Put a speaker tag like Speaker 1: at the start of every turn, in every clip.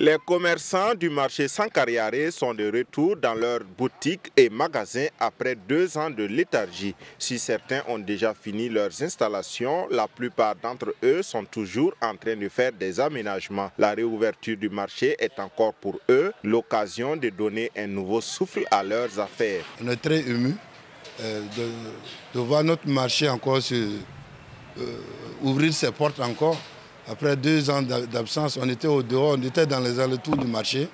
Speaker 1: Les commerçants du marché Sankariare sont de retour dans leurs boutiques et magasins après 2 ans de léthargie. Si certains ont déjà fini leurs installations, la plupart d'entre eux sont toujours en train de faire des aménagements. La réouverture du marché est encore pour eux l'occasion de donner un nouveau souffle à leurs affaires.
Speaker 2: On est très émus de voir notre marché encore ouvrir ses portes encore. Après 2 ans d'absence, on était au dehors, on était dans les alentours du marché.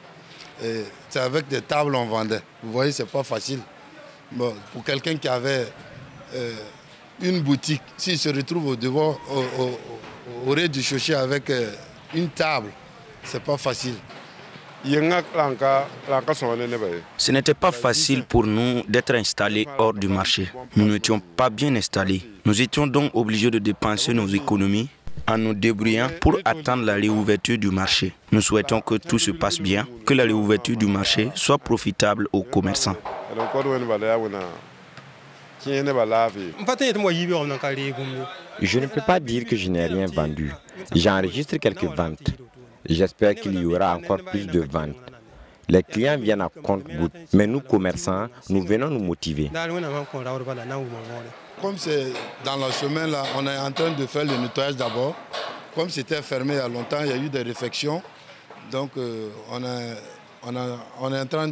Speaker 2: C'est avec des tables on vendait. Vous voyez, c'est pas facile. Bon, pour quelqu'un qui avait une boutique, s'il se retrouve au dehors, au rez-de-chaussée avec une table, c'est pas facile.
Speaker 3: Ce n'était pas facile pour nous d'être installés hors du marché. Nous n'étions pas bien installés. Nous étions donc obligés de dépenser nos économies en nous débrouillant pour attendre la réouverture du marché. Nous souhaitons que tout se passe bien, que la réouverture du marché soit profitable aux commerçants.
Speaker 4: Je ne peux pas dire que je n'ai rien vendu. J'enregistre quelques ventes. J'espère qu'il y aura encore plus de ventes. Les clients viennent à compte-gouttes, mais nous, commerçants, nous venons nous motiver.
Speaker 2: Comme c'est dans la semaine, là, on est en train de faire le nettoyage d'abord. Comme c'était fermé il y a longtemps, il y a eu des réfections. Donc on est en train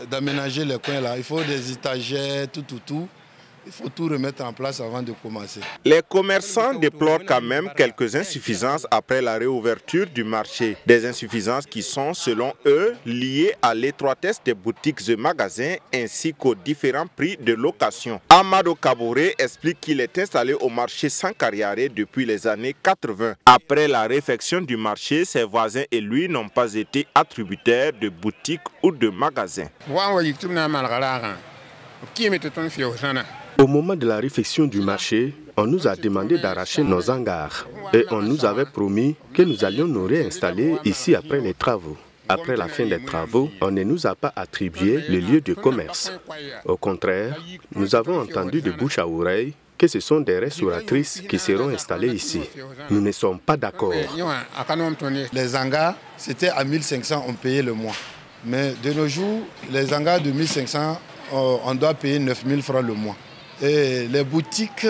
Speaker 2: d'aménager les coins là. Il faut des étagères, tout. Il faut tout remettre en place avant de commencer.
Speaker 1: Les commerçants déplorent quand même quelques insuffisances après la réouverture du marché. Des insuffisances qui sont, selon eux, liées à l'étroitesse des boutiques et magasins ainsi qu'aux différents prix de location. Amado Kabouré explique qu'il est installé au marché Sankariare depuis les années 80. Après la réfection du marché, ses voisins et lui n'ont pas été attributaires de boutiques ou de magasins.
Speaker 5: Au moment de la réfection du marché, on nous a demandé d'arracher nos hangars et on nous avait promis que nous allions nous réinstaller ici après les travaux. Après la fin des travaux, on ne nous a pas attribué le lieu de commerce. Au contraire, nous avons entendu de bouche à oreille que ce sont des restauratrices qui seront installées ici. Nous ne sommes pas d'accord.
Speaker 2: Les hangars, c'était à 1500, on payait le mois. Mais de nos jours, les hangars de 1500, on doit payer 9000 francs le mois. Et les boutiques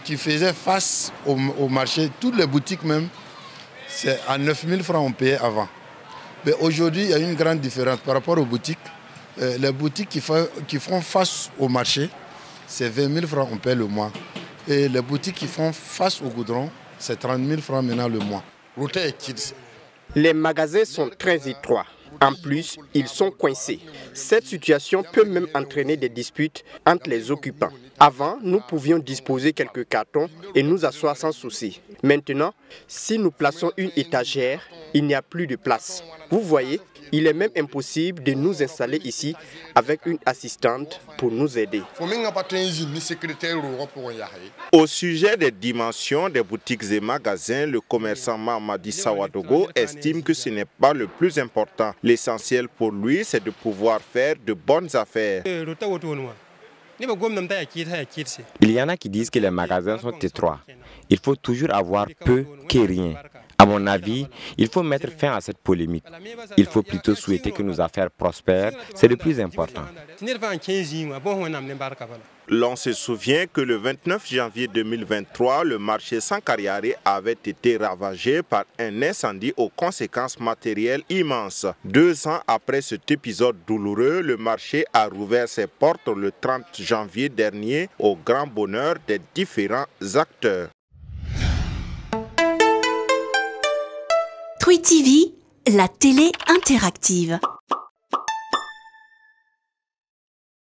Speaker 2: qui faisaient face au marché, toutes les boutiques même, c'est à 9000 francs on payait avant. Mais aujourd'hui, il y a une grande différence par rapport aux boutiques. Les boutiques qui font face au marché, c'est 20 000 francs on paye le mois. Et les boutiques qui font face au goudron, c'est 30 000 francs maintenant le mois.
Speaker 6: Les magasins sont très étroits. En plus, ils sont coincés. Cette situation peut même entraîner des disputes entre les occupants. Avant, nous pouvions disposer quelques cartons et nous asseoir sans souci. Maintenant, si nous plaçons une étagère, il n'y a plus de place. Vous voyez, il est même impossible de nous installer ici avec une assistante pour nous aider.
Speaker 1: Au sujet des dimensions des boutiques et magasins, le commerçant Mamadi Sawadogo estime que ce n'est pas le plus important. L'essentiel pour lui, c'est de pouvoir faire de bonnes affaires.
Speaker 4: Il y en a qui disent que les magasins sont étroits. Il faut toujours avoir peu que rien. À mon avis, il faut mettre fin à cette polémique. Il faut plutôt souhaiter que nos affaires prospèrent. C'est le plus important.
Speaker 1: L'on se souvient que le 29 janvier 2023, le marché Sankariare avait été ravagé par un incendie aux conséquences matérielles immenses. 2 ans après cet épisode douloureux, le marché a rouvert ses portes le 30 janvier dernier au grand bonheur des différents acteurs.
Speaker 7: Twi TV, la télé interactive.